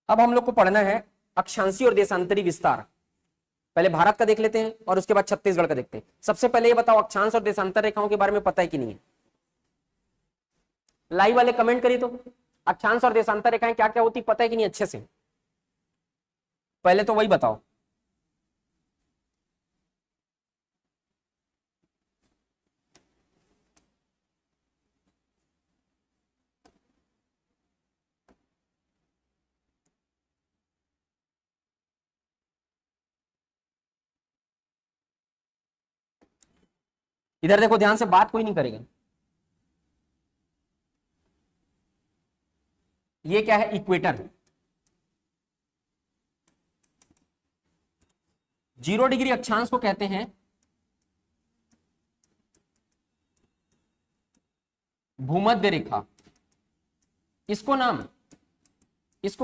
अब हम लोग को पढ़ना है अक्षांशीय और देशांतरी विस्तार। पहले भारत का देख लेते हैं और उसके बाद छत्तीसगढ़ का देखते हैं। सबसे पहले ये बताओ अक्षांश और देशांतर रेखाओं के बारे में पता है कि नहीं है? लाइव वाले कमेंट करिए तो, अक्षांश और देशांतर रेखाएं क्या क्या होती पता है कि नहीं अच्छे से? पहले तो वही बताओ। इधर देखो ध्यान से, बात कोई नहीं करेगा। ये क्या है? इक्वेटर। 0 डिग्री अक्षांश को कहते हैं भूमध्य रेखा। इसको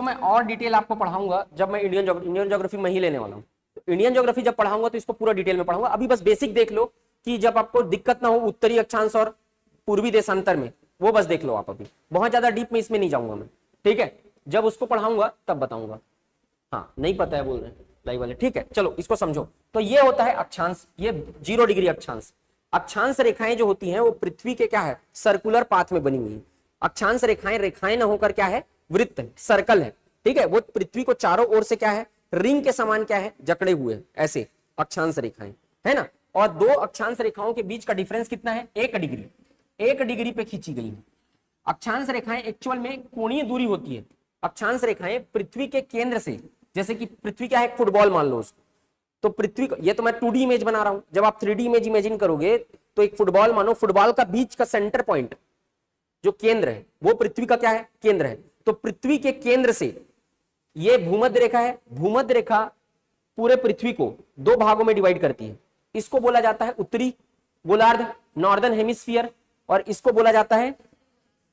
मैं और डिटेल आपको पढ़ाऊंगा जब मैं इंडियन ज्योग्राफी में ही लेने वाला हूं। तो इंडियन ज्योग्राफी जब पढ़ाऊंगा तो इसको पूरा डिटेल में पढ़ाऊंगा। अभी बस बेसिक देख लो कि जब आपको दिक्कत ना हो उत्तरी अक्षांश और पूर्वी देशांतर में, वो बस देख लो आप। अभी बहुत ज्यादा डीप में इसमें नहीं जाऊंगा मैं, ठीक है? जब उसको पढ़ाऊंगा तब बताऊंगा। हाँ नहीं पता है बोल रहे हैं लाइव वाले, ठीक है चलो इसको समझो। तो ये होता है अक्षांश, ये 0 डिग्री अक्षांश। अक्षांश रेखाएं जो होती हैं वो पृथ्वी के क्या है? सर्कुलर पाथ में बनी हुई है। अक्षांश रेखाएं न होकर क्या है? वृत्त है, सर्कल है, ठीक है? वो पृथ्वी को चारों ओर से क्या है? रिंग के समान क्या है? जकड़े हुए हैं, ऐसे अक्षांश रेखाएं है ना। और दो अक्षांश रेखाओं के बीच का डिफरेंस कितना है? 1 डिग्री। 1 डिग्री पे खींची गई है। अक्षांश रेखाएं एक्चुअल में कोणीय दूरी होती है। अक्षांश रेखाएं पृथ्वी के केंद्र से, जैसे कि पृथ्वी क्या है? फुटबॉल मान लो उसको, तो पृथ्वी को, ये तो मैं 2D इमेज बना रहा हूं, जब आप 3D इमेज इमेजिन करोगे तो एक फुटबॉल मानो, फुटबॉल का बीच का सेंटर पॉइंट जो केंद्र है वो पृथ्वी का क्या है? केंद्र है। तो पृथ्वी के केंद्र से ये भूमध्य रेखा है। भूमध्य रेखा पूरे पृथ्वी को 2 भागों में डिवाइड करती है। इसको बोला जाता है उत्तरी गोलार्ध, नॉर्दर्न हेमिस्फीयर, और इसको बोला जाता है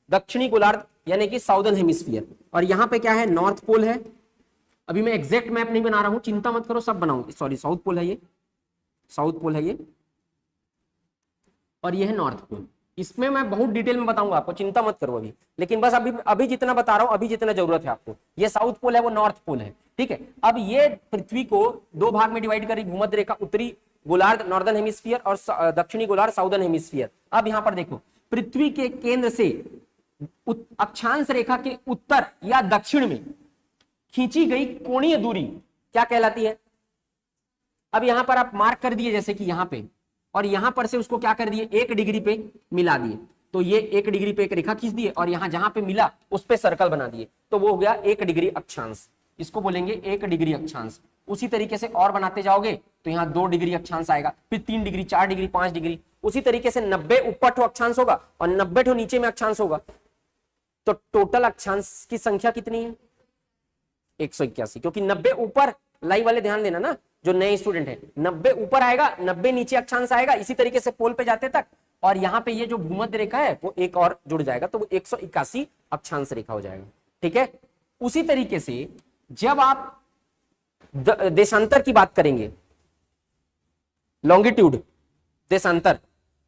दक्षिणी गोलार्ध यानी कि साउदर्न हेमिस्फीयर। और यहाँ पे क्या है? नॉर्थ पोल है। अभी मैं एग्जैक्ट मैप नहीं बना रहा हूं, चिंता मत करो, सब बनाऊंगा। सॉरी, साउथ पोल है ये, साउथ पोल है ये, और ये है नॉर्थ पोल। इसमें मैं बहुत डिटेल में बताऊंगा आपको, चिंता मत करो अभी। लेकिन बस अभी जितना बता रहा हूं, अभी जितना जरूरत है आपको, ये साउथ पोल है, वो नॉर्थ पोल है, ठीक है? अब ये पृथ्वी को 2 भाग में डिवाइड करी भूमध्य रेखा, उत्तरी गोलार्ध नॉर्दर्न हेमिस्फीयर और दक्षिणी गोलार्ध साउदर्न हेमिस्फीयर। अब यहां पर देखो, पृथ्वी के केंद्र से अक्षांश रेखा के उत्तर या दक्षिण में खींची गई कोणीय दूरी क्या कहलाती है? अब यहां पर आप मार्क कर दिए जैसे कि यहां पे, और यहां पर से उसको क्या कर दिए? 1 डिग्री पे मिला दिए। तो ये 1 डिग्री पे एक रेखा खींच दिए और यहां जहां पे मिला उस पे सर्कल बना दिए, तो वो हो गया 1 डिग्री अक्षांश। इसको बोलेंगे 1 डिग्री अक्षांश। उसी तरीके से और बनाते जाओगे तो यहाँ 2 डिग्री अक्षांश आएगा, फिर 3 डिग्री, 4 डिग्री, 5 डिग्री। उसी तरीके से 90 ऊपर ठो अक्षांश होगा और 90 ठो नीचे में अक्षांश होगा। तो टोटल अक्षांश की संख्या कितनी है? 181। क्योंकि 90 ऊपर, लाइव वाले ध्यान देना ना, जो नए स्टूडेंट है, 90 ऊपर आएगा, 90 नीचे अक्षांश आएगा, इसी तरीके से पोल पे जाते तक। और यहाँ पे ये जो भूमध्य रेखा है वो एक और जुड़ जाएगा, तो वो 181 अक्षांश रेखा हो जाएगा, ठीक है? उसी तरीके से जब आप देशांतर की बात करेंगे, लॉन्गिट्यूड, देशांतर,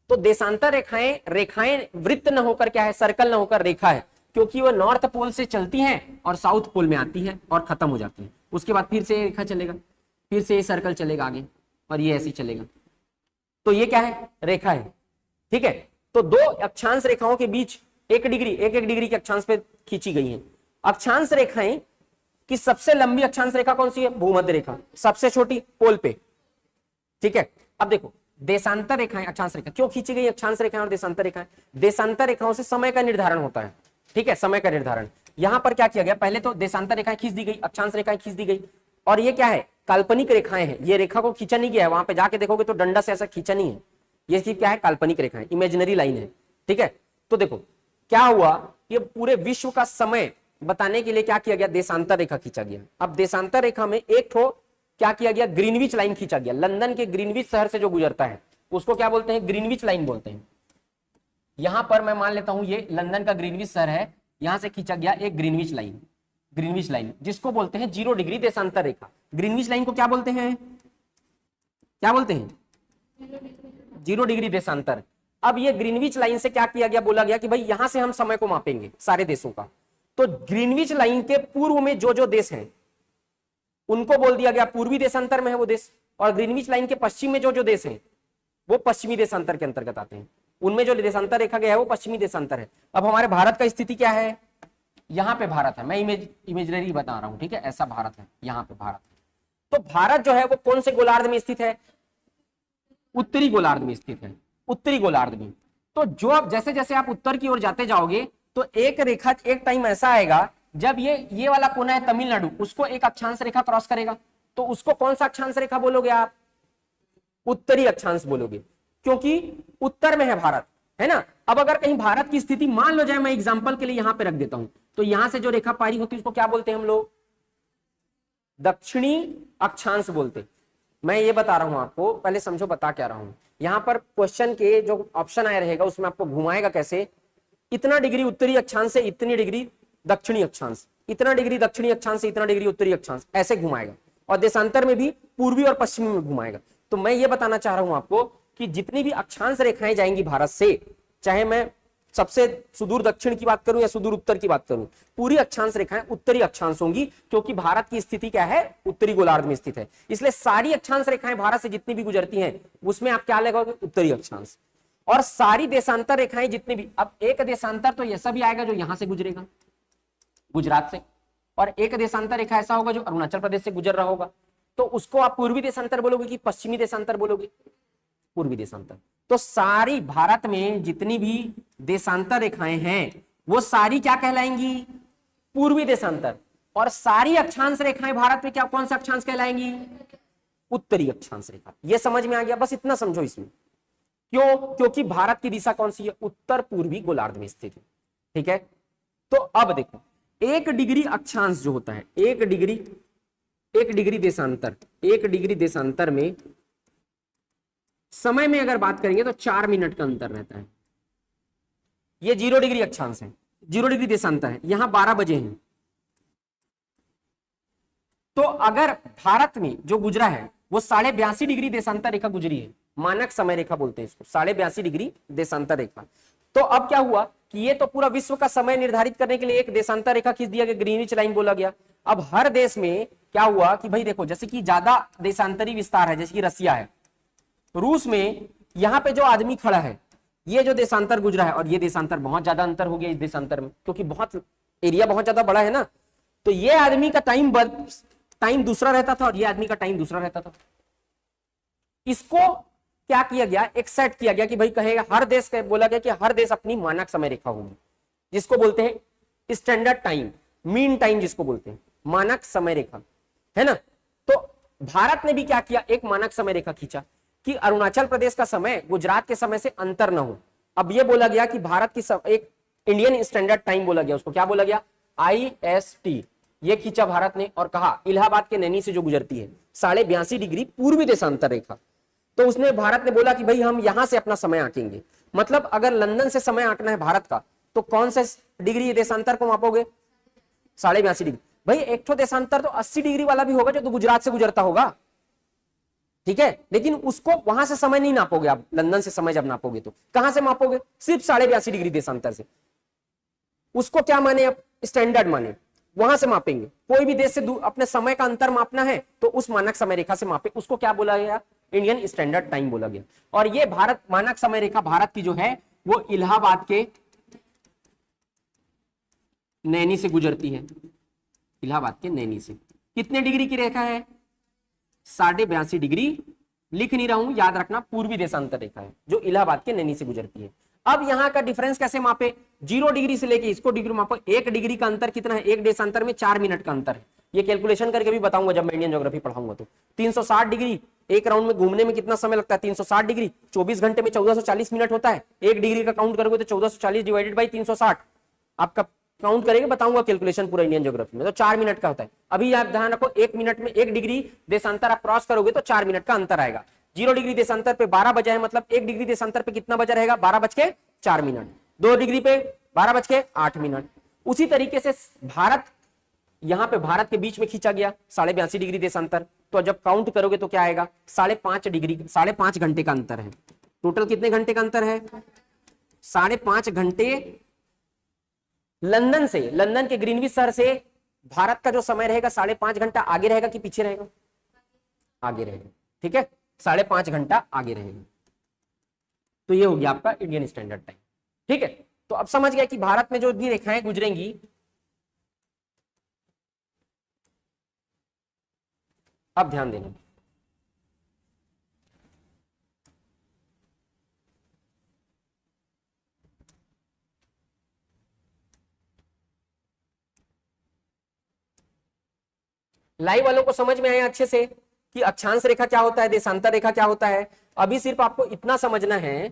तो देशांतर रेखाएं वृत्त न होकर क्या है? सर्कल न होकर रेखा है, क्योंकि वो नॉर्थ पोल से चलती हैं और साउथ पोल में आती है और खत्म हो जाती है। उसके बाद फिर से ये रेखा चलेगा, फिर से ये सर्कल चलेगा आगे, और ये ऐसे ही चलेगा। तो ये क्या है? रेखा है, ठीक है? तो 2 अक्षांश रेखाओं के बीच 1 डिग्री, 1 डिग्री के अक्षांश पे खींची गई है। अक्षांश रेखाएं की सबसे लंबी अक्षांश रेखा कौन सी है? भूमध्य रेखा। सबसे छोटी पोल पे, ठीक है? अब देखो, देशांतर रेखाएं, अक्षांश रेखा क्यों खींची गई? अक्षांश रेखाएं और देशांतर रेखाएं, देशांतर रेखाओं से समय का निर्धारण होता है, ठीक है? समय का निर्धारण। यहां पर क्या किया गया? पहले तो देशांतर रेखाएं खींच दी गई, अक्षांश रेखाएं खींच दी गई, और ये क्या है? काल्पनिक रेखाएं हैं। ये रेखा को खींचा नहीं गया है, वहां पे जाके देखोगे तो डंडा से ऐसा खींचा नहीं है। ये क्या है? काल्पनिक रेखाएं, इमेजिनरी लाइन है, ठीक है? तो देखो क्या हुआ, ये पूरे विश्व का समय बताने के लिए क्या किया गया? देशांतर रेखा खींचा गया। अब देशांतर रेखा में एक ठो क्या किया गया? ग्रीनविच लाइन खींचा गया। लंदन के ग्रीनविच शहर से जो गुजरता है उसको क्या बोलते हैं? ग्रीनविच लाइन बोलते हैं। यहां पर मैं मान लेता हूं ये लंदन का ग्रीनविच शहर है, यहां से खींचा गया एक ग्रीनविच लाइन, ग्रीनविच लाइन जिसको बोलते हैं 0 डिग्री देशांतर रेखा। ग्रीनविच लाइन को क्या बोलते हैं? क्या बोलते हैं? 0 डिग्री देशांतर। अब ये ग्रीनविच लाइन से क्या किया गया? बोला गया कि भाई यहां से हम समय को मापेंगे सारे देशों का। तो ग्रीनविच लाइन के पूर्व में जो जो देश हैं उनको बोल दिया गया पूर्वी देशांतर में है वो देश, और ग्रीनविच लाइन के पश्चिम में जो जो देश हैं वो पश्चिमी देशांतर के अंतर्गत आते हैं। उनमें जो देशांतर रेखा गया है वो पश्चिमी देशांतर है। अब हमारे भारत का स्थिति क्या है, यहां पे भारत है, मैं इमेजनरी बता रहा हूं, ठीक है, ऐसा भारत है, यहां पे भारत है। तो भारत जो है वो कौन से गोलार्ध में स्थित है, उत्तरी गोलार्ध में स्थित है, उत्तरी गोलार्ध में। तो जो अब जैसे जैसे आप उत्तर की ओर जाते जाओगे तो एक रेखा एक टाइम ऐसा आएगा जब ये वाला कोना है तमिलनाडु, उसको एक अक्षांश रेखा क्रॉस करेगा, तो उसको कौन सा अक्षांश रेखा बोलोगे आप, उत्तरी अक्षांश बोलोगे, क्योंकि उत्तर में है भारत, है ना। अब अगर कहीं भारत की स्थिति मान लो जाए, मैं एग्जांपल के लिए यहां पे रख देता हूं, तो यहां से जो रेखा पारी होती है उसको क्या बोलते हैं हम लोग, दक्षिणी अक्षांश बोलते। मैं ये बता रहा हूं आपको, पहले समझो बता क्या रहा हूं। यहां पर क्वेश्चन के जो ऑप्शन आया रहेगा उसमें आपको घुमाएगा कैसे, इतना डिग्री उत्तरी अक्षांश से इतनी डिग्री दक्षिणी अक्षांश, इतना डिग्री दक्षिणी अक्षांश से इतना डिग्री उत्तरी अक्षांश, ऐसे घुमाएगा, और देशांतर में भी पूर्वी और पश्चिमी में घुमाएगा। तो मैं ये बताना चाह रहा हूं आपको कि जितनी भी अक्षांश रेखाएं जाएंगी भारत से, चाहे मैं सबसे सुदूर दक्षिण की बात करूं या सुदूर उत्तर की बात करूं, पूरी अक्षांश रेखाएं उत्तरी अक्षांश होंगी, क्योंकि भारत की स्थिति क्या है, उत्तरी गोलार्ध में स्थित है। इसलिए सारी अक्षांश रेखाएं भारत से जितनी भी गुजरती हैं उसमें आप क्या लगाओगे, उत्तरी अक्षांश। और सारी देशांतर रेखाएं जितनी भी, अब एक देशांतर तो ऐसा भी आएगा जो यहां से गुजरेगा गुजरात से, और एक देशांतर रेखा ऐसा होगा जो अरुणाचल प्रदेश से गुजर रहा होगा, तो उसको आप पूर्वी देशांतर बोलोगे कि पश्चिमी देशांतर बोलोगे, पूर्वी देशांतर। तो सारी भारत में जितनी भी देशांतर रेखाएं हैं वो सारी क्या कहलाएंगी, पूर्वी देशांतर। और सारी अक्षांश रेखाएं भारत में क्या कौन सा अक्षांश कहलाएंगी, उत्तरी अक्षांश रेखा। ये समझ में आ गया, बस इतना समझो इसमें। क्यों, क्योंकि भारत की दिशा कौन सी है, उत्तर पूर्वी गोलार्ध में स्थित है, ठीक है। तो अब देखो, एक डिग्री अक्षांश जो होता है, एक डिग्री देशांतर, एक डिग्री देशांतर में समय में अगर बात करेंगे तो 4 मिनट का अंतर रहता है। ये 0 डिग्री अक्षांश है, 0 डिग्री देशांतर है, यहां 12 बजे हैं। तो अगर भारत में जो गुजरा है वो 82.5 डिग्री देशांतर रेखा गुजरी है, मानक समय रेखा बोलते हैं इसको, 82.5 डिग्री देशांतर रेखा। तो अब क्या हुआ कि ये तो पूरा विश्व का समय निर्धारित करने के लिए एक देशांतर रेखा खींच दिया गया, ग्रीनिच लाइन बोला गया। अब हर देश में क्या हुआ कि भाई देखो, जैसे कि ज्यादा देशांतरी विस्तार है, जैसे कि रसिया है, रूस में यहां पे जो आदमी खड़ा है, ये जो देशांतर गुजरा है, और ये देशांतर बहुत ज्यादा अंतर हो गया इस देशांतर में, क्योंकि बहुत एरिया बहुत ज्यादा बड़ा है ना। तो ये आदमी का टाइम दूसरा रहता था और ये आदमी का टाइम दूसरा रहता था। इसको क्या किया गया, एक सेट किया गया कि भाई कहेगा हर देश का, बोला गया कि हर देश अपनी मानक समय रेखा होगी, जिसको बोलते हैं स्टैंडर्ड टाइम, मीन टाइम जिसको बोलते हैं, मानक समय रेखा, है ना। तो भारत ने भी क्या किया, एक मानक समय रेखा खींचा कि अरुणाचल प्रदेश का समय गुजरात के समय से अंतर न हो। अब ये बोला गया कि भारत की एक इंडियन स्टैंडर्ड टाइम बोला गया, उसको क्या बोला गया, IST, ये खींचा भारत ने, और कहा इलाहाबाद के नैनी से जो गुजरती है 82.5 डिग्री पूर्वी देशांतर रेखा, तो उसने भारत ने बोला कि भाई हम यहां से अपना समय आंकेंगे। मतलब अगर लंदन से समय आंकना है भारत का, तो कौन से डिग्री देशांतर को मापोगे, 82.5 डिग्री। भाई एक तो देशांतर तो 80 डिग्री वाला भी होगा जो तो गुजरात से गुजरता होगा, ठीक है, लेकिन उसको वहां से समय नहीं नापोगे आप, लंदन से समय जब नापोगे तो कहां से मापोगे, सिर्फ 82.5 डिग्री देशांतर से। उसको क्या माने, अब स्टैंडर्ड माने, वहां से मापेंगे। कोई भी देश से अपने समय का अंतर मापना है तो उस मानक समय रेखा से मापे, उसको क्या बोला गया, इंडियन स्टैंडर्ड टाइम बोला गया। और ये भारत मानक समय रेखा भारत की जो है वो इलाहाबाद के नैनी से गुजरती है, इलाहाबाद के नैनी से। कितने डिग्री की रेखा है, 82.5 डिग्री। लिख नहीं रहा हूं, याद रखना, पूर्वी देशांतर रेखा है जो इलाहाबाद के नैनी से गुजरती है। अब यहां का डिफरेंस कैसे मापे, 0 डिग्री से लेके इसको डिग्री मापो। 1 डिग्री का अंतर कितना है, एक देशांतर में 4 मिनट का अंतर है। ये कैलकुलेशन करके भी बताऊंगा जब मैं इंडियन ज्योग्राफी पढ़ाऊंगा। तो 360 डिग्री एक राउंड में घूमने में कितना समय लगता है, 360 डिग्री 24 घंटे में 1440 मिनट होता है। 1 डिग्री का काउंट करोगे तो 1440 डिवाइडेड बाई 360 आपका काउंट करेंगे, बताऊंगा कैलकुलेशन पूरा इंडियन ज्योग्राफी में, तो 4 मिनट का होता है। अभी आप ध्यान रखो, 1 मिनट में 1 डिग्री देशांतर आप क्रॉस करोगे तो 4 मिनट का अंतर आएगा। 0 डिग्री देशांतर पे 12 बजा है, मतलब 1 डिग्री देशांतर पे कितना बजा रहेगा, 12:04। 2 डिग्री पे 12:08। उसी तरीके से भारत, यहां पे भारत के बीच में खींचा गया 82.5 डिग्री देशांतर, तो जब काउंट करोगे तो क्या आएगा, 5.5 डिग्री, 5.5 घंटे का अंतर है। टोटल कितने घंटे का अंतर है, 5.5 घंटे लंदन से, लंदन के ग्रीनविच शहर से भारत का जो समय रहेगा 5.5 घंटा आगे रहेगा कि पीछे रहेगा? आगे रहेगा। ठीक है, 5.5 घंटा आगे रहेगा। तो ये हो गया आपका इंडियन स्टैंडर्ड टाइम। ठीक है, तो अब समझ गया कि भारत में जो भी रेखाएं गुजरेंगी, अब ध्यान देना, लाइव वालों को समझ में आया अच्छे से कि अक्षांश रेखा क्या होता है, देशांतर रेखा क्या होता है। अभी सिर्फ आपको इतना समझना है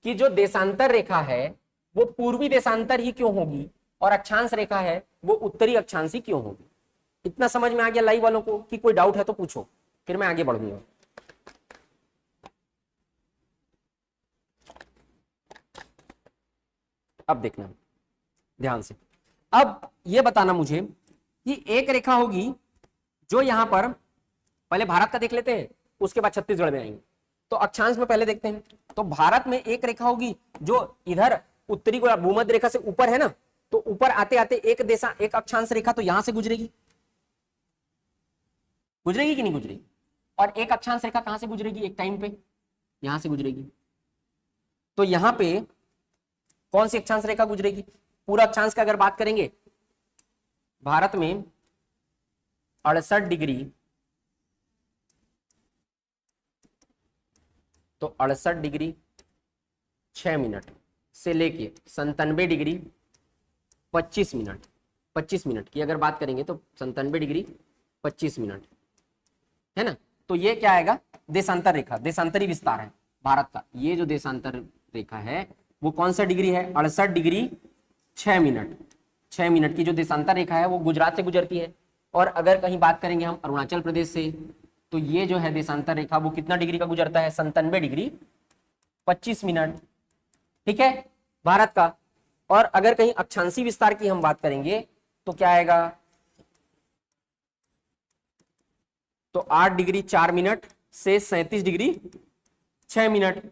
कि जो देशांतर रेखा है वो पूर्वी देशांतर ही क्यों होगी और अक्षांश रेखा है वो उत्तरी अक्षांशी क्यों होगी। इतना समझ में आ गया लाइव वालों को? कि कोई डाउट है तो पूछो, फिर मैं आगे बढ़ूंगा। अब देखना ध्यान से, अब ये बताना मुझे कि एक रेखा होगी जो यहां पर, पहले भारत का देख लेते हैं उसके बाद छत्तीसगढ़ में आएंगे। तो अक्षांश में पहले देखते हैं। तो भारत में एक रेखा होगी जो इधर उत्तरी गोला भूमध्य रेखा से ऊपर है ना, तो ऊपर आते आते एक अक्षांश रेखा तो यहां से गुजरेगी, गुजरेगी कि नहीं गुजरेगी? और एक अक्षांश रेखा कहां से गुजरेगी? एक टाइम पे यहां से गुजरेगी। तो यहां पे कौन सी अक्षांश रेखा गुजरेगी? पूरा अक्षांश का अगर बात करेंगे, भारत में 68 डिग्री, तो 68 डिग्री 6 मिनट से लेके 97 डिग्री 25 मिनट, 25 मिनट की अगर बात करेंगे तो 97 डिग्री 25 मिनट है ना। तो ये क्या आएगा? देशांतर रेखा, देशांतरी विस्तार है भारत का। ये जो देशांतर रेखा है वो कौन सा डिग्री है? 68 डिग्री 6 मिनट, 6 मिनट की जो देशांतर रेखा है वो गुजरात से गुजरती है। और अगर कहीं बात करेंगे हम अरुणाचल प्रदेश से, तो ये जो है देशांतर रेखा वो कितना डिग्री का गुजरता है? 97 डिग्री 25 मिनट। ठीक है, भारत का। और अगर कहीं अक्षांशी विस्तार की हम बात करेंगे तो क्या आएगा? तो 8 डिग्री 4 मिनट से 37 डिग्री 6 मिनट।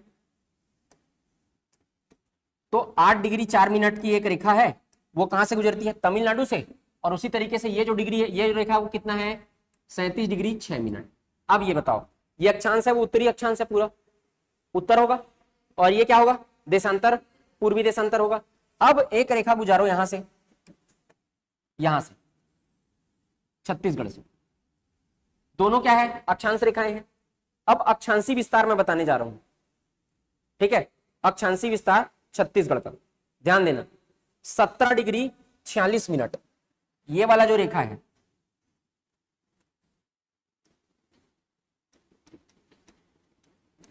तो 8 डिग्री 4 मिनट की एक रेखा है, वो कहां से गुजरती है? तमिलनाडु से। और उसी तरीके से ये जो डिग्री है, ये रेखा वो कितना है? 37 डिग्री 6 मिनट। अब ये बताओ, ये अक्षांश है वो उत्तरी अक्षांश है, पूरा उत्तर होगा, और ये क्या होगा? देशांतर, पूर्वी देशांतर होगा। अब एक रेखा गुजारो यहां से छत्तीसगढ़ से, दोनों क्या है? अक्षांश रेखाएं हैं। अब अक्षांशी विस्तार मैं बताने जा रहा हूं। ठीक है, अक्षांशी विस्तार छत्तीसगढ़ का ध्यान देना, 17 डिग्री 46 मिनट। ये वाला जो रेखा है,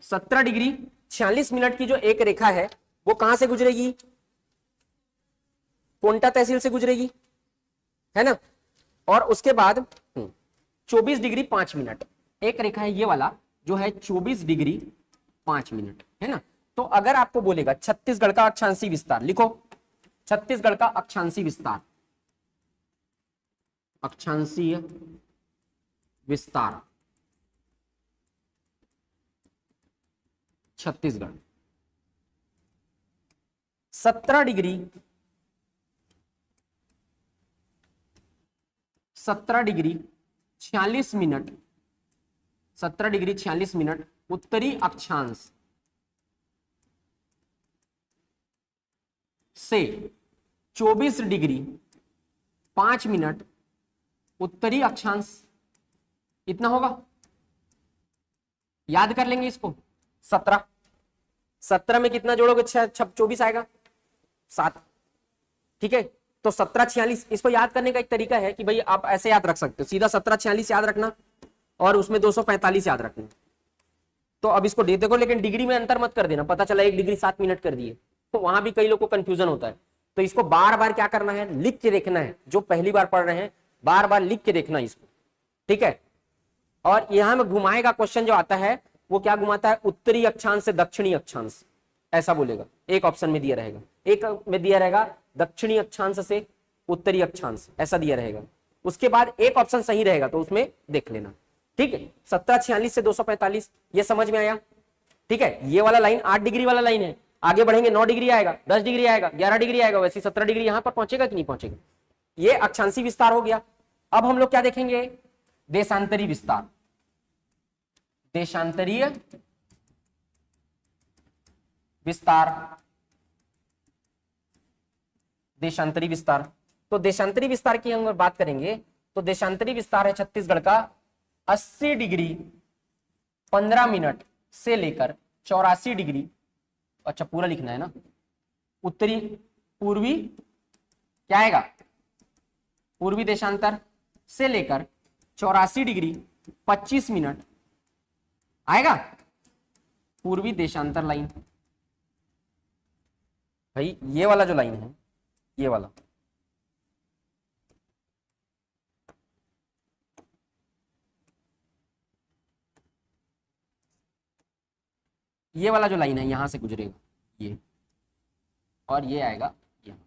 सत्रह डिग्री 46 मिनट की जो एक रेखा है वो कहां से गुजरेगी? कोंटा तहसील से गुजरेगी, है ना। और उसके बाद 24 डिग्री 5 मिनट एक रेखा है, ये वाला जो है 24 डिग्री 5 मिनट, है ना। तो अगर आपको बोलेगा छत्तीसगढ़ का अक्षांशी विस्तार, लिखो छत्तीसगढ़ का अक्षांशी विस्तार, अक्षांशीय विस्तार Chhattisgarh 17 degree 46 minute, 17 degree 46 minute उत्तरी अक्षांश से 24 डिग्री 5 मिनट उत्तरी अक्षांश, इतना होगा। याद कर लेंगे इसको। 17 में कितना जोड़ोगे? 24 आएगा 7। ठीक है, तो 17 46, इसको याद करने का एक तरीका है कि भाई आप ऐसे याद रख सकते हो, सीधा 17 46 याद रखना और उसमें 245 याद रखना। तो अब इसको देखो, लेकिन डिग्री में अंतर मत कर देना, पता चला 1 डिग्री 7 मिनट कर दिए, तो वहां भी कई लोगों को कंफ्यूजन होता है। तो इसको बार बार क्या करना है? लिख के देखना है। जो पहली बार पढ़ रहे हैं बार बार लिख के देखना इसको, ठीक है। और यहां में घुमाएगा क्वेश्चन जो आता है वो क्या घुमाता है? उत्तरी अक्षांश से दक्षिणी अक्षांश, ऐसा बोलेगा। एक ऑप्शन में दिया रहेगा, एक में दिया रहेगा दक्षिणी अक्षांश से उत्तरी अक्षांश, ऐसा दिया रहेगा। उसके बाद एक ऑप्शन सही रहेगा तो उसमें देख लेना, ठीक है। 17 46 से 245, ये समझ में आया? ठीक है, ये वाला लाइन 8 डिग्री वाला लाइन है। आगे बढ़ेंगे 9 डिग्री आएगा, 10 डिग्री आएगा, 11 डिग्री आएगा, वैसे 17 डिग्री यहां पर पहुंचेगा कि नहीं पहुंचेगा। ये अक्षांशी विस्तार हो गया। अब हम लोग क्या देखेंगे, देशांतरी विस्तार। देशांतरीय विस्तार, देशांतरी विस्तार। तो देशांतरी विस्तार की हम बात करेंगे तो देशांतरी विस्तार है छत्तीसगढ़ का 80 डिग्री 15 मिनट से लेकर 84 डिग्री, अच्छा पूरा लिखना है ना, उत्तरी पूर्वी क्या आएगा, पूर्वी देशांतर से लेकर 84 डिग्री 25 मिनट आएगा पूर्वी देशांतर लाइन। भाई ये वाला जो लाइन है, ये वाला, ये वाला जो लाइन है यहां से गुजरेगा ये, और ये आएगा यहाँ।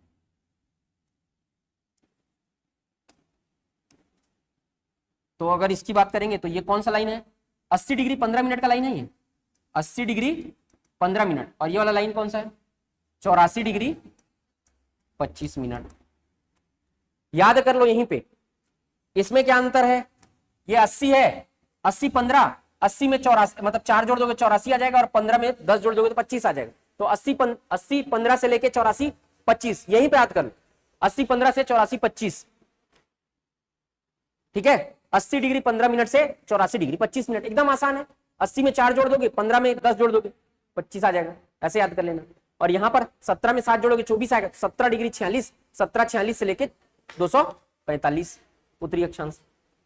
तो अगर इसकी बात करेंगे तो ये कौन सा लाइन है, 80 डिग्री 15 मिनट का लाइन है ये, 80 डिग्री 15 मिनट। और ये वाला लाइन कौन सा है, 84 डिग्री 25 मिनट। याद कर लो यहीं पे, इसमें क्या अंतर है, ये 80 है, 80 15, 80 में 84, मतलब 4 जोड़ दोगे 84 आ जाएगा, और 15 में 10 जोड़ दोगे तो 25 आ जाएगा। तो 80 15 से लेके 84 25, यहीं पे याद कर लो, 80 15 से 84 25, ठीक है। 80 डिग्री 15 मिनट से 84 डिग्री 25 मिनट, एकदम आसान है। 80 में 4 जोड़ दोगे, 15 में 10 जोड़ दोगे 25 आ जाएगा, ऐसे याद कर लेना। और यहां पर 17 में 7 जोड़ोगे 24 आएगा, 17 डिग्री 46, 17 46 से लेके 245 उत्तरी अक्षांश।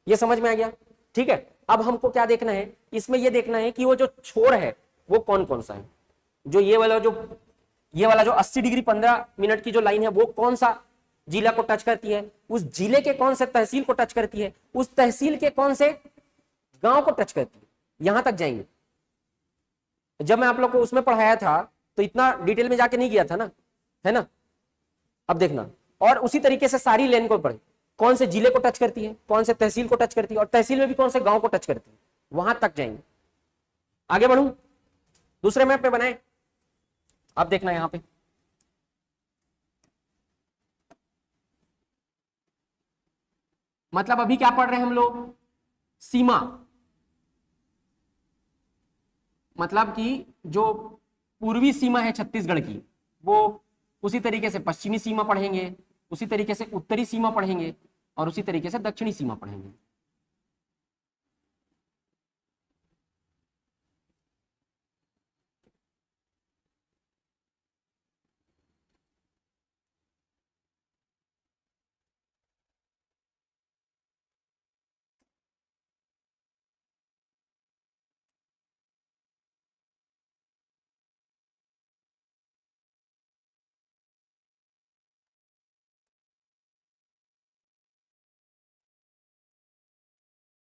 ये समझ में आ गया, ठीक है। अब हमको क्या देखना है, इसमें ये देखना है कि वो जो छोर है वो कौन कौन सा है, जो ये वाला जो 80 डिग्री 15 मिनट की जो लाइन है वो कौन सा जिला को टच करती है, उस जिले के कौन से तहसील को टच करती है, उस तहसील के कौन से गांव को टच करती है, यहां तक जाएंगे। जब मैं आप लोग को उसमें पढ़ाया था तो इतना डिटेल में जाके नहीं गया था ना, है ना। अब देखना, और उसी तरीके से सारी लाइन को पढ़े, कौन से जिले को टच करती है, कौन से तहसील को टच करती है, और तहसील में भी कौन से गांव को टच करती है, वहां तक जाएंगे। आगे बढ़ूं, दूसरे मैप पे बनाए, अब देखना यहां पे, मतलब अभी क्या पढ़ रहे हैं हम लोग, सीमा, मतलब कि जो पूर्वी सीमा है छत्तीसगढ़ की, वो उसी तरीके से पश्चिमी सीमा पढ़ेंगे, उसी तरीके से उत्तरी सीमा पढ़ेंगे, और उसी तरीके से दक्षिणी सीमा पढ़ेंगे।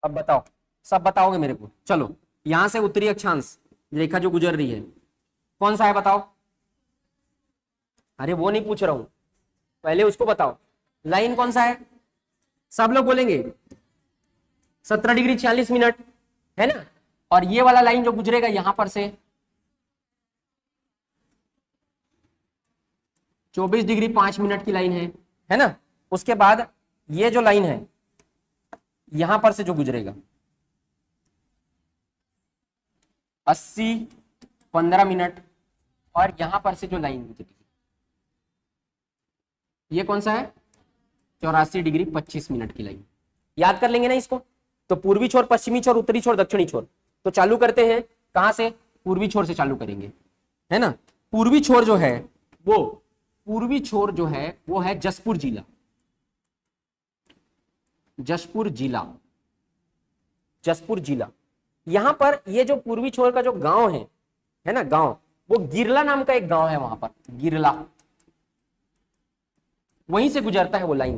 अब बताओ, सब बताओगे मेरे को, चलो। यहां से उत्तरी अक्षांश रेखा जो गुजर रही है कौन सा है बताओ। अरे वो नहीं पूछ रहा हूं, पहले उसको बताओ, लाइन कौन सा है, सब लोग बोलेंगे 17 डिग्री 46 मिनट, है ना। और ये वाला लाइन जो गुजरेगा यहां पर से 24 डिग्री 5 मिनट की लाइन है ना। उसके बाद ये जो लाइन है यहां पर से जो गुजरेगा 80 15 मिनट, और यहां पर से जो लाइन गुजरेगी ये कौन सा है, 84 डिग्री 25 मिनट की लाइन। याद कर लेंगे ना इसको। तो पूर्वी छोर, पश्चिमी छोर, उत्तरी छोर, दक्षिणी छोर। तो चालू करते हैं कहां से, पूर्वी छोर से चालू करेंगे, है ना। पूर्वी छोर जो है वो, पूर्वी छोर जो है वो है जसपुर जिला, जसपुर जिला, जसपुर जिला। यहां पर ये जो पूर्वी छोर का जो गांव है ना, गांव, वो गिरला नाम का एक गांव है, वहां पर गिरला, वहीं से गुजरता है वो लाइन।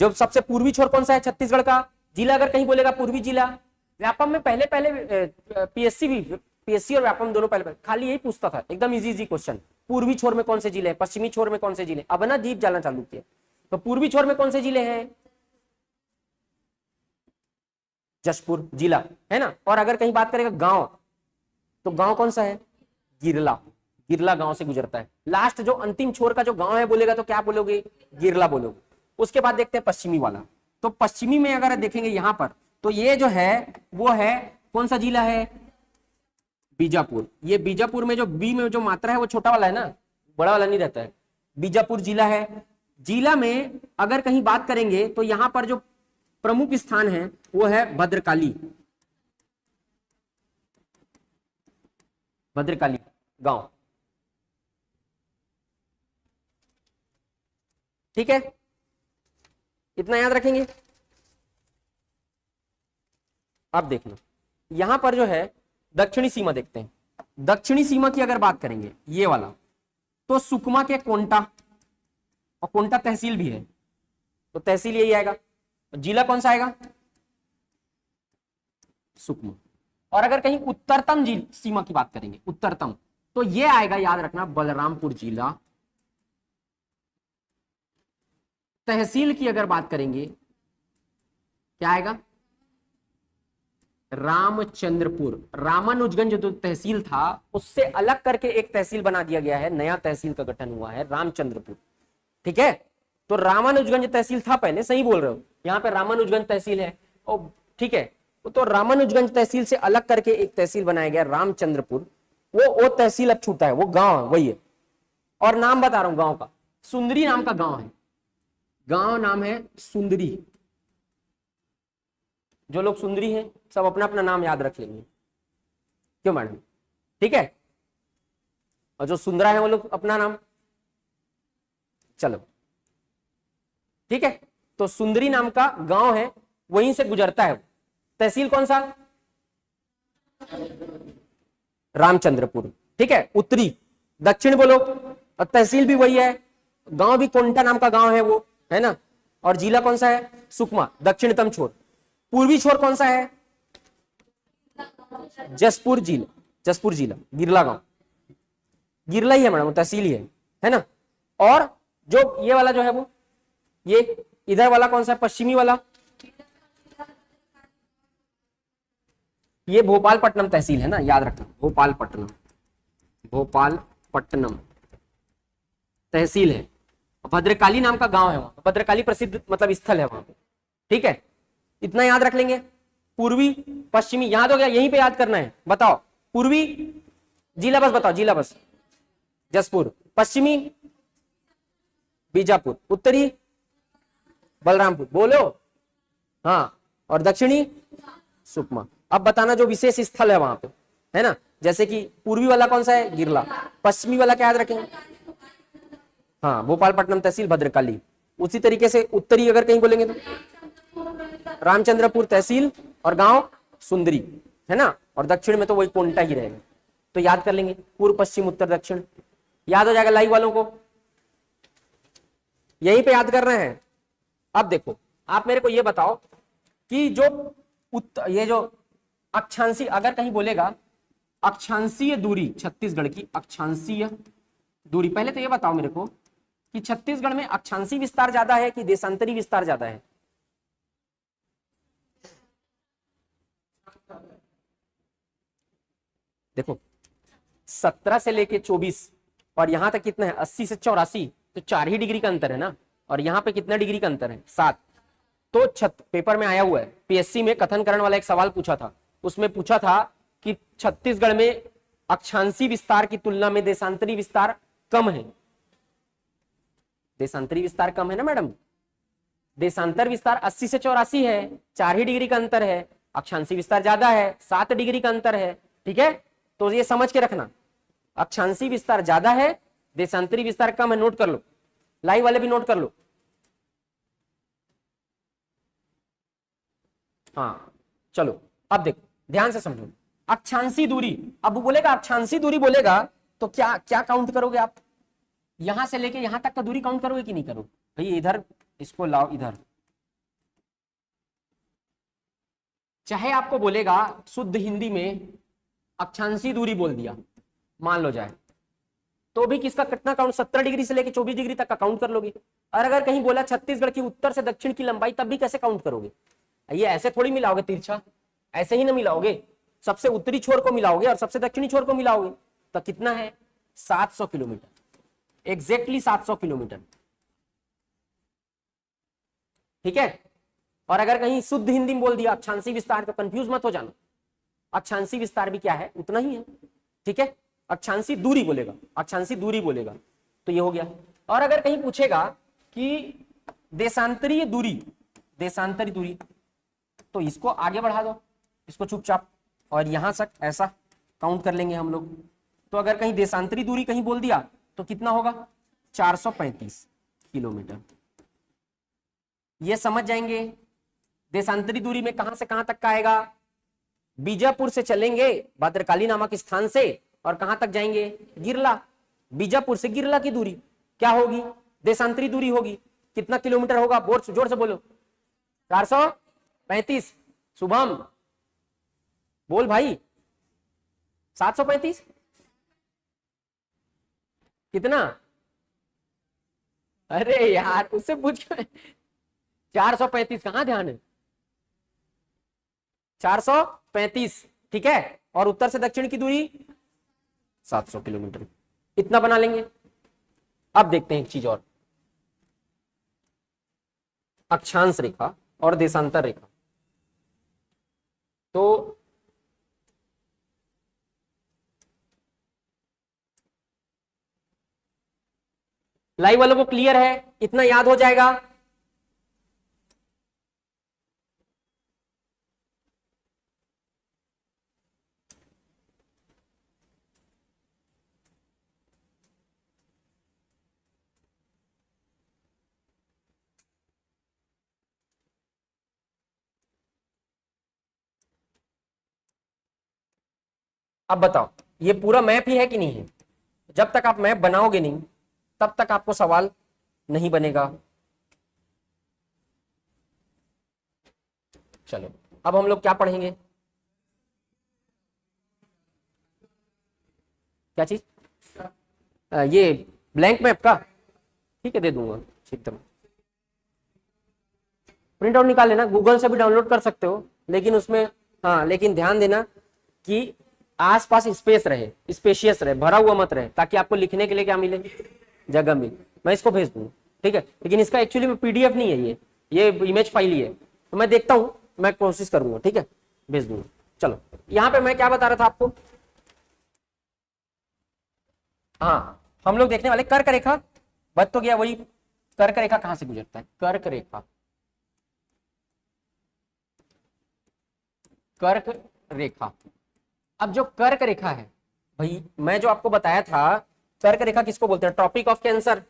जो सबसे पूर्वी छोर कौन सा है छत्तीसगढ़ का, जिला अगर कहीं बोलेगा पूर्वी जिला। व्यापम में पहले पीएससी और व्यापम दोनों पहले खाली यही पूछता था, एकदम इजी क्वेश्चन, पूर्वी छोर में कौन से जिले हैं, पश्चिमी छोर में कौन से जिले। अब ना डीप जाना चालू किया, तो पूर्वी छोर में कौन से जिले हैं, जशपुर जिला, है ना। और अगर कहीं बात करेगा गांव, तो गांव कौन सा है, गिरला, गिरला गांव से गुजरता है। लास्ट जो अंतिम छोर का जो गांव है बोलेगा तो क्या बोलोगे, गिरला बोलोगे। उसके बाद देखते हैं पश्चिमी वाला। तो पश्चिमी में अगर देखेंगे यहां पर, तो ये जो है वो है कौन सा जिला है, बीजापुर। ये बीजापुर में जो बी में जो मात्रा है वो छोटा वाला है ना, बड़ा वाला नहीं रहता है। बीजापुर जिला है। जिला में अगर कहीं बात करेंगे तो यहां पर जो प्रमुख स्थान है वो है भद्रकाली, भद्रकाली गांव। ठीक है, इतना याद रखेंगे। अब देखना यहां पर जो है दक्षिणी सीमा देखते हैं। दक्षिणी सीमा की अगर बात करेंगे ये वाला, तो सुकमा के कोंटा, और कोंटा तहसील भी है, तो तहसील यही आएगा। जिला कौन सा आएगा, सुकमा। और अगर कहीं उत्तरतम सीमा की बात करेंगे, उत्तरतम, तो ये आएगा, याद रखना, बलरामपुर जिला। तहसील की अगर बात करेंगे क्या आएगा, रामचंद्रपुर। रामानुजगंज जो तहसील था उससे अलग करके एक तहसील बना दिया गया है, नया तहसील का गठन हुआ है, रामचंद्रपुर। ठीक है, तो रामानुजगंज तहसील था पहले, सही बोल रहे हो, यहाँ पे रामानुजगंज तहसील है। और ठीक है, तो रामानुजगंज तहसील से अलग करके एक तहसील बनाया गया रामचंद्रपुर। वो तहसील अब छूटा है, वो गांव है, वही है। और नाम बता रहा हूं गांव का, सुंदरी नाम का गांव है, गांव नाम है सुंदरी। जो लोग सुंदरी हैं सब अपना अपना नाम याद रख लेंगे, क्यों मैडम, ठीक है। और जो सुंदरा है वो लोग अपना नाम, चलो ठीक है। तो सुंदरी नाम का गांव है, वहीं से गुजरता है। तहसील कौन सा, रामचंद्रपुर। ठीक है, उत्तरी, दक्षिण बोलो, और तहसील भी वही है, गांव भी कोंटा नाम का गांव है वो, है ना। और जिला कौन सा है, सुकमा, दक्षिणतम छोर। पूर्वी छोर कौन सा है, जसपुर जिला, जसपुर जिला, गिरला गांव, गिरला ही है मैडम, तहसील ही है ना। और जो ये वाला जो है वो, ये इधर वाला कौन सा है, पश्चिमी वाला, ये भोपालपट्टनम तहसील है ना, याद रखना, भोपालपट्टनम, भोपालपट्टनम तहसील है। भद्रकाली नाम का गांव है वहां, भद्रकाली प्रसिद्ध मतलब स्थल है वहां पे। ठीक है, इतना याद रख लेंगे। पूर्वी पश्चिमी याद हो गया, यहीं पे याद करना है। बताओ पूर्वी जिला बस बताओ, जिला बस, जसपुर। पश्चिमी बीजापुर, उत्तरी बलरामपुर, बोलो हाँ, और दक्षिणी सुकमा। अब बताना जो विशेष स्थल है वहां पे, है ना। जैसे कि पूर्वी वाला कौन सा है, गिरला। पश्चिमी वाला क्या याद रखेंगे, हाँ, भोपालपट्टनम तहसील भद्रकाली। उसी तरीके से उत्तरी अगर कहीं बोलेंगे तो रामचंद्रपुर तहसील और गांव सुंदरी, है ना। और दक्षिण में तो वही कोंटा ही रहेगा। तो याद कर लेंगे, पूर्व पश्चिम उत्तर दक्षिण, याद हो जाएगा लाइव वालों को, यहीं पे याद करना है। अब देखो आप मेरे को ये बताओ कि जो ये जो अक्षांशीय अगर कहीं बोलेगा, अक्षांशीय दूरी छत्तीसगढ़ की, अक्षांशीय दूरी, पहले तो ये बताओ मेरे को कि छत्तीसगढ़ में अक्षांशीय विस्तार ज्यादा है कि देशांतरी विस्तार ज्यादा है। देखो 17 से लेके 24 और यहां तक कितना है, 80 से 84, तो 4 ही डिग्री का अंतर है ना। और यहाँ पे कितना डिग्री का अंतर है, 7। तो पेपर में आया हुआ है, पीएससी में कथन करण वाला एक सवाल पूछा था, उसमें पूछा था कि छत्तीसगढ़ में अक्षांशीय विस्तार की तुलना में देशांतरी विस्तार कम है। देशांतरी विस्तार कम है ना मैडम, देशांतर विस्तार 80 से 84 है, 4 ही डिग्री का अंतर है। अक्षांशीय विस्तार ज्यादा है, 7 डिग्री का अंतर है। ठीक है, तो ये समझ के रखना, अक्षांशीय विस्तार ज्यादा है, देशांतरी विस्तार कम है। नोट कर लो, लाइव वाले भी नोट कर लो। हाँ चलो, अब देखो ध्यान से समझो, अक्षांशीय दूरी। अब वो बोलेगा अक्षांशीय दूरी बोलेगा तो क्या क्या काउंट करोगे आप, यहां से लेके यहां तक का दूरी काउंट करोगे कि नहीं करो भाई। इधर इसको लाओ, इधर चाहे आपको बोलेगा शुद्ध हिंदी में अक्षांशीय दूरी बोल दिया, मान लो जाए, तो भी किसका कितना काउंट, 17 डिग्री से लेके 24 डिग्री तक का काउंट कर लोगे। और अगर कहीं बोला छत्तीसगढ़ की उत्तर से दक्षिण की लंबाई, तब भी कैसे काउंट करोगे। ये ऐसे थोड़ी मिलाओगे तिरछा, ऐसे ही ना मिलाओगे, सबसे उत्तरी छोर को मिलाओगे और सबसे दक्षिणी छोर को मिलाओगे। तो कितना है, 700 किलोमीटर, एग्जैक्टली 700 किलोमीटर। ठीक है। और अगर कहीं शुद्ध हिंदी में बोल दिया अक्षांशी विस्तार, तो कंफ्यूज मत हो जाना, अक्षांशी विस्तार भी क्या है, उतना ही है। ठीक है, अक्षांशी दूरी बोलेगा, अक्षांशी दूरी बोलेगा, तो ये हो गया। और अगर कहीं पूछेगा कि देशांतरीय दूरी, देशांतरी दूरी, तो इसको आगे बढ़ा दो, इसको चुपचाप, और यहां तक ऐसा काउंट कर लेंगे हम लोग। तो अगर कहीं देशांतरी दूरी कहीं बोल दिया तो कितना होगा, 435 किलोमीटर। ये समझ जाएंगे। देशांतरी दूरी में कहां से कहां तक का आएगा, बीजापुर से चलेंगे भद्रकाली नामक स्थान से, और कहां तक जाएंगे, गिरला। बीजापुर से गिरला की दूरी क्या होगी, देशांतरी दूरी होगी। कितना किलोमीटर होगा, जोर से बोलो, 435। शुभम बोल भाई, 735 कितना, अरे यार उससे पूछ, 435 कहां ध्यान है, 435। ठीक है, और उत्तर से दक्षिण की दूरी 700 किलोमीटर, इतना बना लेंगे। अब देखते हैं एक चीज और, अक्षांश रेखा और देशांतर रेखा। तो लाइव वालों को क्लियर है, इतना याद हो जाएगा। अब बताओ, ये पूरा मैप ही है कि नहीं है। जब तक आप मैप बनाओगे नहीं तब तक आपको सवाल नहीं बनेगा। चलो अब हम लोग क्या पढ़ेंगे, क्या चीज, ये ब्लैंक मैप का, ठीक है दे दूंगा एकदम। प्रिंट आउट निकाल लेना, गूगल से भी डाउनलोड कर सकते हो, लेकिन उसमें हाँ, लेकिन ध्यान देना कि आसपास स्पेस रहे, स्पेशियस रहे, भरा हुआ मत रहे, ताकि आपको लिखने के लिए क्या मिले, जगह मिले। मैं इसको भेज दूंगा, ठीक है, लेकिन इसका एक्चुअली में पीडीएफ नहीं है, ये इमेज फाइल ही है। तो मैं देखता हूं, मैं कोशिश करूंगा, ठीक है, भेज दूंगा। चलो यहाँ पे मैं क्या बता रहा था आपको, हाँ हम लोग देखने वाले कर्क रेखा, बच तो गया वही, कर्क रेखा कहां से गुजरता है, कर्क रेखा, कर्क रेखा। अब जो कर्क रेखा है भाई, मैं जो आपको बताया था, कर्क रेखा किसको बोलते हैं, Tropic of Cancer.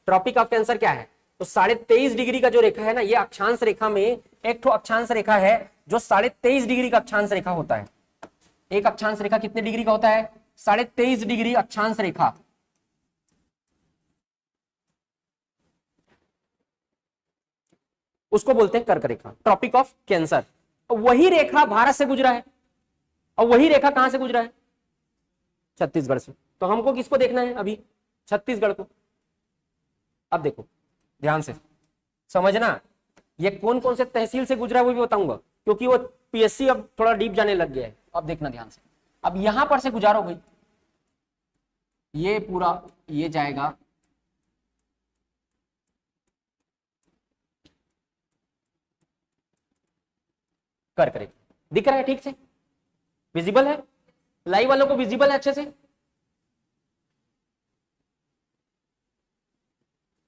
Tropic of Cancer क्या है, तो 23.5 डिग्री का जो रेखा है ना, ये अक्षांश रेखा में एक ठो अक्षांश रेखा है जो 23.5 डिग्री का अक्षांश रेखा होता है। एक अक्षांश रेखा कितने डिग्री का होता है, 23.5 डिग्री अक्षांश रेखा। उसको बोलते हैं कर्क रेखा, ट्रॉपिक ऑफ कैंसर। वही रेखा भारत से गुजरा है, और वही रेखा कहां से गुजरा है, छत्तीसगढ़ से। तो हमको किसको देखना है अभी, छत्तीसगढ़ को। अब देखो ध्यान से समझना, ये कौन कौन से तहसील से गुजरा है वो भी बताऊंगा, क्योंकि वो पीएससी अब थोड़ा डीप जाने लग गया है। अब देखना ध्यान से, अब यहां पर से गुजारो भाई, ये पूरा ये जाएगा कर्क रेखा। दिख रहा है ठीक से, विजिबल है, लाइव वालों को विजिबल है अच्छे से,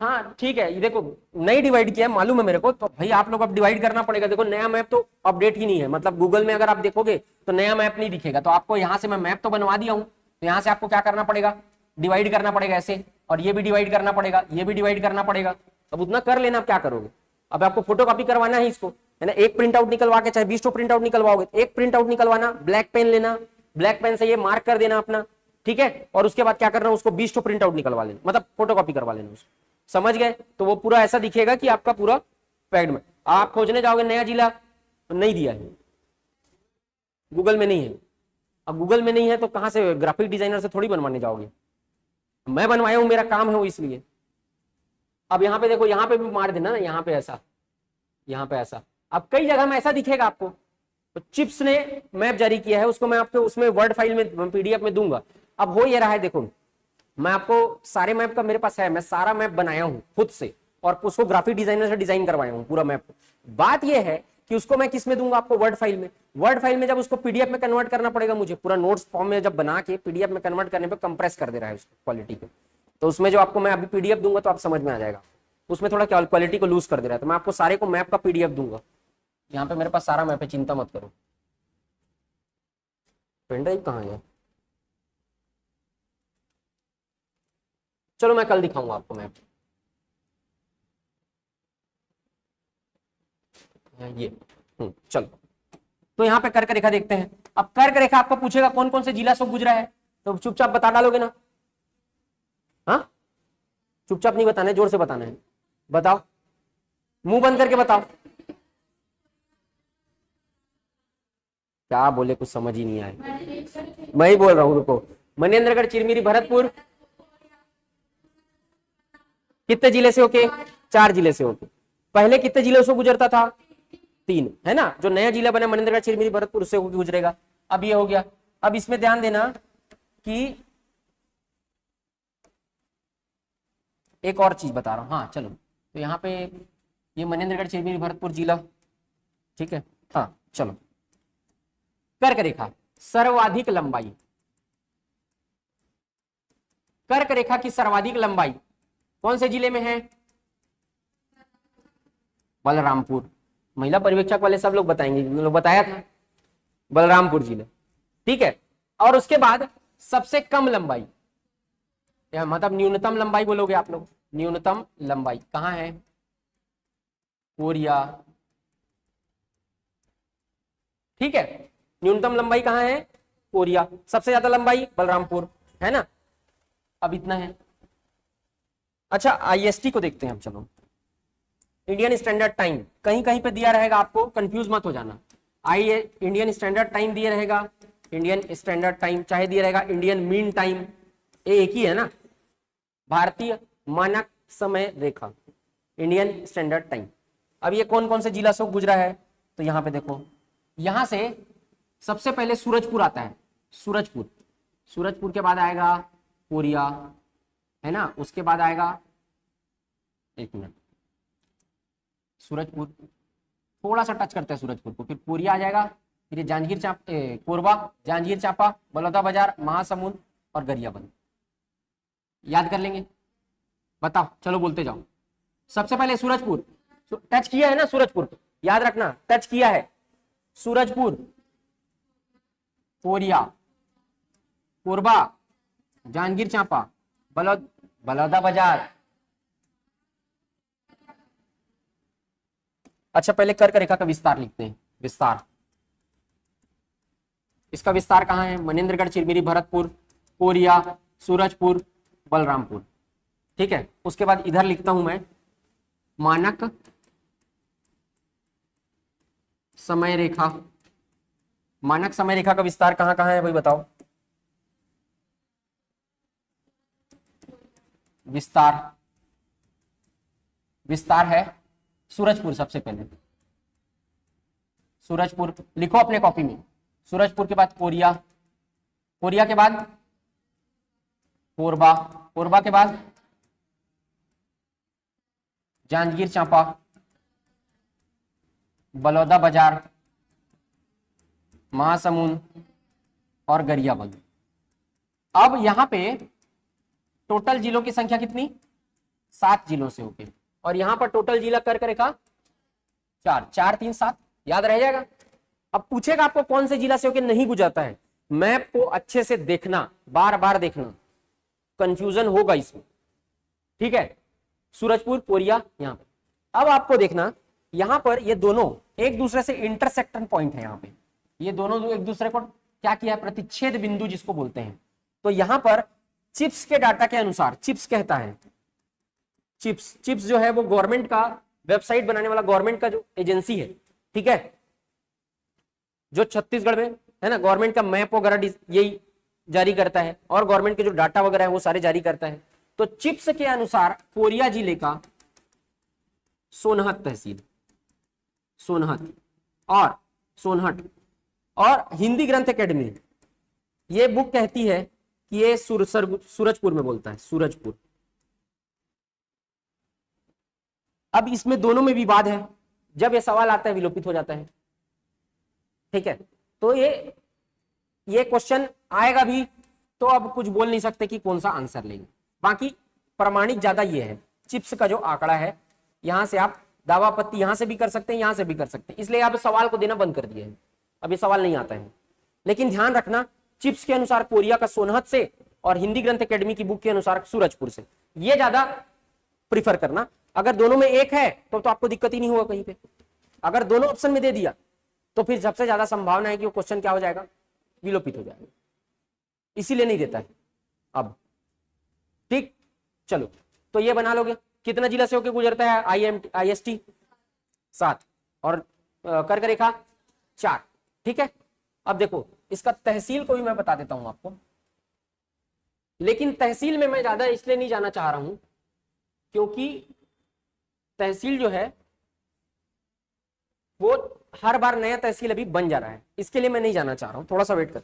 हाँ ठीक है। ये देखो नहीं डिवाइड किया है, मालूम है मेरे को, तो भाई आप लोग अब डिवाइड करना पड़ेगा। देखो नया मैप तो अपडेट ही नहीं है, मतलब गूगल में अगर आप देखोगे तो नया मैप नहीं दिखेगा। तो आपको यहाँ से मैं मैप तो बनवा दिया हूँ, तो यहाँ से आपको क्या करना पड़ेगा, डिवाइड करना पड़ेगा ऐसे, और ये भी डिवाइड करना पड़ेगा, ये भी डिवाइड करना पड़ेगा। अब उतना कर लेना, आप क्या करोगे, अब आपको फोटो कॉपी करवाना है इसको, है ना, एक प्रिंट आउट निकलवा के, चाहे 20 प्रिंट आउट निकलवाओगे, एक प्रिंट आउट निकलवाना, ब्लैक पेन लेना, ब्लैक पेन से ये मार्क कर देना अपना, ठीक है, और उसके बाद क्या करना, उसको 20 प्रिंट आउट निकलवा लेना, मतलब फोटो कॉपी करवा लेना उसको। समझ गए, तो वो पूरा ऐसा दिखेगा कि आपका पूरा पैड में। आप खोजने जाओगे नया जिला, तो नहीं दिया है, गूगल में नहीं है। अब गूगल में नहीं है तो कहां से, ग्राफिक डिजाइनर से थोड़ी बनवाने जाओगे, मैं बनवाया हूं, मेरा काम है वो, इसलिए। अब यहाँ पे देखो, यहाँ पे भी मार देना ना, यहाँ पे ऐसा, यहाँ पे ऐसा। अब कई जगह में ऐसा दिखेगा आपको, तो चिप्स ने मैप जारी किया है, उसको मैं आपको उसमें वर्ड फाइल में, पीडीएफ में दूंगा। अब हो ये रहा है, देखो मैं आपको सारे मैप का मेरे पास है, मैं सारा मैप बनाया हूं खुद से और उसको ग्राफिक डिजाइनर से डिजाइन करवाया हूं पूरा मैप। बात यह है कि उसको मैं किस में दूंगा आपको, वर्ड फाइल में। वर्ड फाइल में जब उसको पीडीएफ में कन्वर्ट करना पड़ेगा मुझे, पूरा नोट्स फॉर्म में जब बना के पीडीएफ में कन्वर्ट करने पे कंप्रेस कर दे रहा है उसको क्वालिटी पे, तो उसमें जो आपको मैं अभी पीडीएफ दूंगा तो आप समझ में आ जाएगा, उसमें थोड़ा क्वालिटी को लूज कर दे रहा है। तो मैं आपको सारे को मैप का पीडीएफ दूंगा। यहाँ पे मेरे पास सारा मैप है, चिंता मत करो। पेन ड्राइव कहाँ है? चलो मैं कल दिखाऊंगा आपको मैप। ये चलो, तो यहाँ पे कर्क रेखा देखते हैं। अब कर्क रेखा आपको पूछेगा कौन कौन से जिला से गुजरा है, तो चुपचाप बता डालोगे ना? हाँ, चुपचाप नहीं बताना है, जोर से बताना है। बताओ, मुंह बंद करके बताओ। क्या बोले, कुछ समझ ही नहीं आए। मैं ही बोल रहा हूँ, रुको। मनेन्द्रगढ़, चिरमिरी, भरतपुर, कितने जिले से होके? 4 जिले से होके। पहले कितने जिले से गुजरता था? 3, है ना। जो नया जिला बना मनेन्द्रगढ़, चिरमिरी, भरतपुर, उससे गुजरेगा। अब ये हो गया। अब इसमें ध्यान देना कि एक और चीज बता रहा हूं। हाँ चलो, तो यहाँ पे ये मनेन्द्रगढ़, चिरमिरी, भरतपुर जिला, ठीक है। हाँ चलो, कर्क रेखा सर्वाधिक लंबाई, कर्क रेखा की सर्वाधिक लंबाई कौन से जिले में है? बलरामपुर। महिला पर्यवेक्षक वाले सब लोग बताएंगे, लोग बताया था, बलरामपुर जिले, ठीक है। और उसके बाद सबसे कम लंबाई, या मतलब न्यूनतम लंबाई बोलोगे आप लोग, न्यूनतम लंबाई कहाँ है? कोरिया, ठीक है। न्यूनतम लंबाई कहाँ है? कोरिया। सबसे ज्यादा लंबाई बलरामपुर, है ना। अब इतना है। अच्छा, आईएसटी को देखते हैं अब। चलो, इंडियन स्टैंडर्ड टाइम कहीं कहीं पे दिया रहेगा, आपको कंफ्यूज मत हो जाना। इंडियन स्टैंडर्ड टाइम दिया रहेगा, इंडियन स्टैंडर्ड टाइम, चाहे दिया रहेगा इंडियन मीन टाइम, ये एक ही है ना। भारतीय मानक समय रेखा, इंडियन स्टैंडर्ड टाइम। अब ये कौन कौन से जिला से गुजरा है? तो यहाँ पे देखो, यहां से सबसे पहले सूरजपुर आता है, सूरजपुर। सूरजपुर के बाद आएगा कोरिया, है ना। उसके बाद आएगा, एक मिनट, सूरजपुर थोड़ा सा टच करता है सूरजपुर को, फिर कोरिया आ जाएगा, फिर ये जांजगीर चांपा, कोरबा, जांजगीर चांपा, बलौदाबाजार, महासमुंद और गरियाबंद। याद कर लेंगे, बताओ, चलो बोलते जाओ। सबसे पहले सूरजपुर, टच किया है ना सूरजपुर, याद रखना, टच किया है सूरजपुर, कोरिया, कोरबा, जांजगीर चांपा, बलौदाबाजार। अच्छा, पहले कर्क रेखा का विस्तार लिखते हैं। विस्तार, इसका विस्तार कहाँ है? मनेन्द्रगढ़, चिरमिरी, भरतपुर, कोरिया, सूरजपुर, बलरामपुर, ठीक है। उसके बाद इधर लिखता हूं मैं मानक समय रेखा। मानक समय रेखा का विस्तार कहां कहां है भाई बताओ? विस्तार है सूरजपुर। सबसे पहले सूरजपुर लिखो अपने कॉपी में। सूरजपुर के बाद कोरिया, कोरिया के बाद कोरबा, कोरबा के बाद जांजगीर चांपा, बलौदाबाजार, महासमुंद और गरियाबंद। अब यहां पे टोटल जिलों की संख्या कितनी? 7 जिलों से होके, और यहां पर टोटल जिला कर्क रेखा 4, 4 3 7, याद रह जाएगा। अब पूछेगा आपको कौन से जिला से होके नहीं गुजरता है। मैप को अच्छे से देखना, बार बार देखना, कंफ्यूजन होगा इसमें, ठीक है। सूरजपुर, कोरिया, यहां पे। अब आपको देखना, यहां पर ये दोनों एक दूसरे से इंटरसेक्शन पॉइंट है। यहां पे ये दोनों एक दूसरे को क्या किया है? प्रतिच्छेद बिंदु जिसको बोलते हैं। तो यहां पर चिप्स के डाटा के अनुसार, चिप्स कहता है, चिप्स जो है वो गवर्नमेंट का वेबसाइट बनाने वाला गवर्नमेंट का जो एजेंसी है, ठीक है, जो छत्तीसगढ़ में है ना, गवर्नमेंट का मैप वगैरह यही जारी करता है, और गवर्नमेंट के जो डाटा वगैरह है वो सारे जारी करता है। तो चिप्स के अनुसार कोरिया जिले का सोनहत तहसील, सोनहट और हिंदी ग्रंथ एकेडमी ये बुक कहती है कि ये सूरजपुर में बोलता है, सूरजपुर। अब इसमें दोनों में विवाद है, जब ये सवाल आता है विलोपित हो जाता है। ठीक है, तो ये क्वेश्चन आएगा भी, तो अब कुछ बोल नहीं सकते कि कौन सा आंसर लेंगे। बाकी प्रमाणिक ज्यादा ये है, चिप्स का जो आंकड़ा है, यहां से आप दावा आपत्ति यहां से भी कर सकते हैं, यहां से भी कर सकते हैं, इसलिए आप सवाल को देना बंद कर दिए हैं, अभी सवाल नहीं आता है। लेकिन ध्यान रखना, चिप्स के अनुसार कोरिया का सोनहत से और हिंदी ग्रंथ एकेडमी की बुक के अनुसार सूरजपुर से, ये ज्यादा प्रिफर करना। अगर दोनों में एक है तो आपको दिक्कत ही नहीं होगा कहीं पे। अगर दोनों ऑप्शन में दे दिया तो फिर सबसे ज्यादा संभावना है कि वो क्वेश्चन क्या हो जाएगा, विलोपित हो जाएगा, इसीलिए नहीं देता है अब। ठीक, चलो तो ये बना लोगे। कितना जिला से होकर गुजरता है IST? 7 और कर्क रेखा 4। ठीक है, अब देखो इसका तहसील को भी मैं बता देता हूं आपको, लेकिन तहसील में मैं ज्यादा इसलिए नहीं जाना चाह रहा हूं क्योंकि तहसील जो है वो हर बार नया तहसील अभी बन जा रहा है, इसके लिए मैं नहीं जाना चाह रहा हूं, थोड़ा सा वेट कर।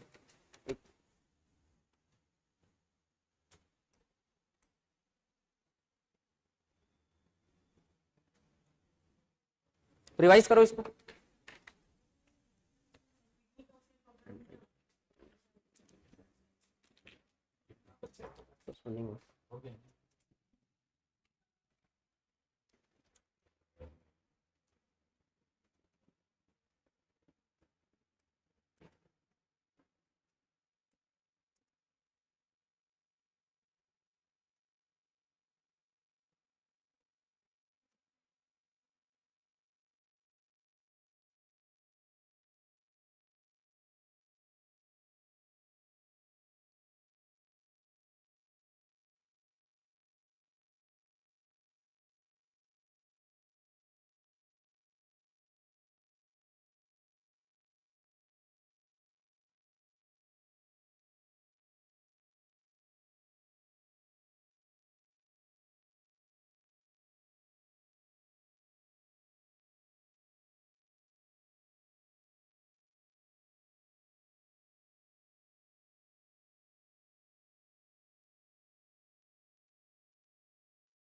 रिवाइज करो इसको।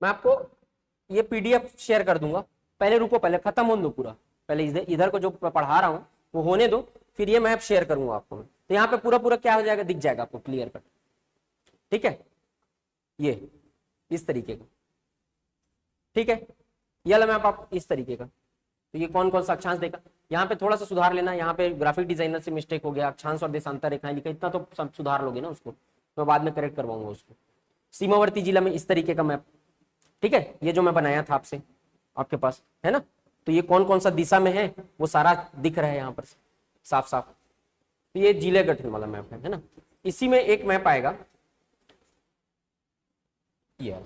मैं आपको ये PDF शेयर कर दूंगा, पहले रुको, पहले खत्म होने दो पूरा, पहले इधर को जो पढ़ा रहा हूं वो होने दो, फिर ये मैप शेयर करूंगा आपको। तो यहाँ पे पूरा पूरा क्या हो जाएगा, दिख जाएगा आपको क्लियर कट। ठीक है, ये इस तरीके का। ठीक है, ये वाला मैप आप इस तरीके का। तो ये कौन कौन सा अक्षांश देखा, यहाँ पे थोड़ा सा सुधार लेना, यहाँ पे ग्राफिक डिजाइनर से मिस्टेक हो गया, अक्षांश और देशांतर रेखाएं लिखा, इतना तो सब सुधार लोगे ना उसको, मैं बाद में करेक्ट करवाऊंगा उसको। सीमावर्ती जिला में इस तरीके का मैप। ठीक है, ये जो मैं बनाया था आपसे, आपके पास है ना, तो ये कौन कौन सा दिशा में है वो सारा दिख रहा है यहाँ पर साफ साफ। तो ये जिले गठन वाला मैप है ना। इसी में एक मैप आएगा ये,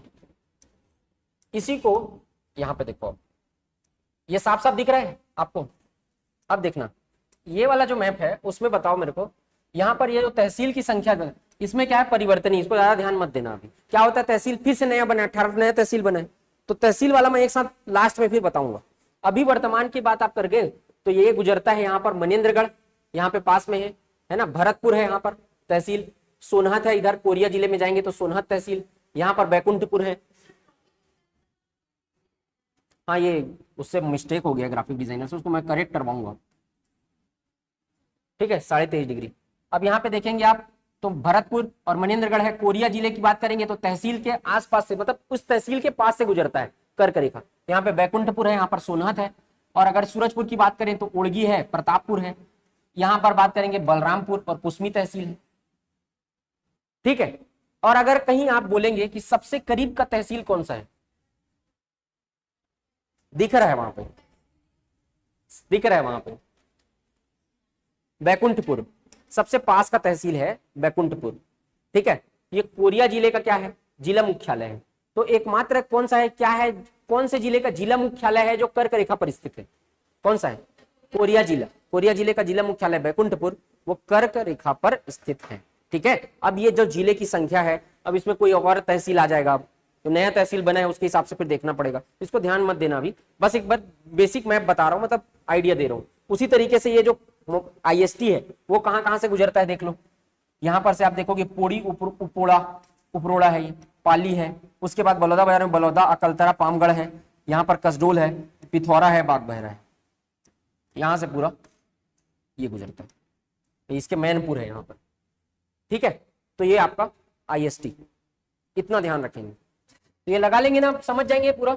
इसी को यहाँ पे देखो, ये साफ साफ दिख रहा है आपको। अब देखना ये वाला जो मैप है उसमें बताओ मेरे को, यहाँ पर ये जो तहसील की संख्या, इसमें क्या है परिवर्तनीय, इसको ज्यादा ध्यान मत देना। अभी क्या होता है, तहसील फिर से नया बना, 18 नया तहसील बना है, तो तहसील वाला मैं एक साथ लास्ट में फिर बताऊंगा। अभी वर्तमान की बात आप कर गए तो ये गुजरता है यहाँ पर मनेन्द्रगढ़, यहाँ पे पास में है ना, भरतपुर है यहाँ पर तहसील, सोनहत है इधर कोरिया जिले में जाएंगे तो सोनहत तहसील, यहाँ पर बैकुंठपुर है। हाँ ये उससे मिस्टेक हो गया ग्राफिक डिजाइनर से, उसको मैं करेक्ट करवाऊंगा। ठीक है, 23.5 डिग्री। अब यहाँ पे देखेंगे आप तो भरतपुर और मनेन्द्रगढ़ है, कोरिया जिले की बात करेंगे तो तहसील के आसपास से, मतलब उस तहसील के पास से गुजरता है कर्क रेखा। यहाँ पे बैकुंठपुर है, यहाँ पर सोनहत है, और अगर सूरजपुर की बात करें तो ओड़गी है, प्रतापपुर है, यहाँ पर बात करेंगे बलरामपुर और पुस्मी तहसील है। ठीक है, और अगर कहीं आप बोलेंगे कि सबसे करीब का तहसील कौन सा है, दिख रहा है वहां पे, दिख रहा है वहां पे बैकुंठपुर, सबसे पास का तहसील है बैकुंठपुर। ठीक है, ये कोरिया जिले का क्या है, जिला मुख्यालय है। तो एकमात्र कौन सा है, क्या है, कौन से जिले का जिला मुख्यालय है जो कर्क रेखा पर स्थित है, कौन सा है, कोरिया जिला। कोरिया जिले का जिला मुख्यालय बैकुंठपुर, वो कर्क रेखा पर स्थित है। ठीक है, अब ये जो जिले की संख्या है, अब इसमें कोई और तहसील आ जाएगा, अब तो नया तहसील बना है उसके हिसाब से फिर देखना पड़ेगा, इसको ध्यान मत देना अभी, बस एक बार बेसिक मैप बता रहा हूं, मतलब आइडिया दे रहा हूं। उसी तरीके से ये जो IST है वो कहां कहां से गुजरता है देख लो, यहाँ पर से आप देखोगे पोड़ी उपोड़ा उपरोड़ा है, ये पाली है, उसके बाद बलौदा बाजार में बलौदा, अकलतरा, पामगढ़ है, यहाँ पर कसडोल है, पिथौरा है, बाग बहरा है, यहाँ से पूरा ये गुजरता है, तो इसके मैनपुर है यहाँ पर। ठीक है, तो ये आपका IST, इतना ध्यान रखेंगे, तो ये लगा लेंगे ना, आप समझ जाएंगे पूरा।